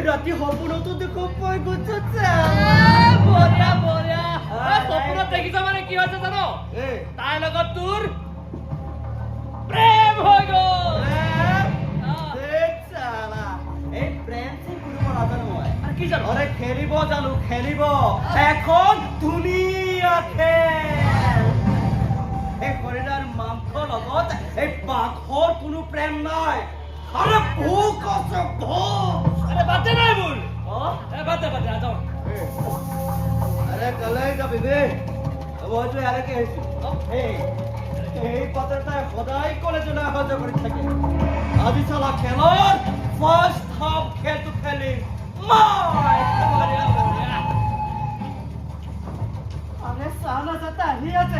ৰাতি সপোনতো দেখো মই গুচছে বঢ়িয়া বঢ়িয়া সপোনত দেখিছ মানে কি হৈছে জানো তাইৰ লগত তোৰ প্ৰেম হৈ গ'ল এই প্ৰেম কি কৰিব নাজানো মই আৰু কি জানো আৰে খেলিব জানো খেলিব এখন ধুনীয়া খেল এই হৰিণাৰ মাংসৰ লগত এই বাঘৰ কোনো প্ৰেম নাই আৰে ভোক আছে ভোক আৰে বাদ নাই মোৰ বাদ যাওঁ আৰে কলে যাবি বে মইতো ইয়ালৈকে আহিছো এই পাত্ৰতাই সদায় কলেজলৈ অহা যোৱা কৰি থাকে আজি চালা খেলৰ ফাৰ্ষ্ট হাফ খেলটো খেলিম মই আৰে সানা যাতে আহি আছে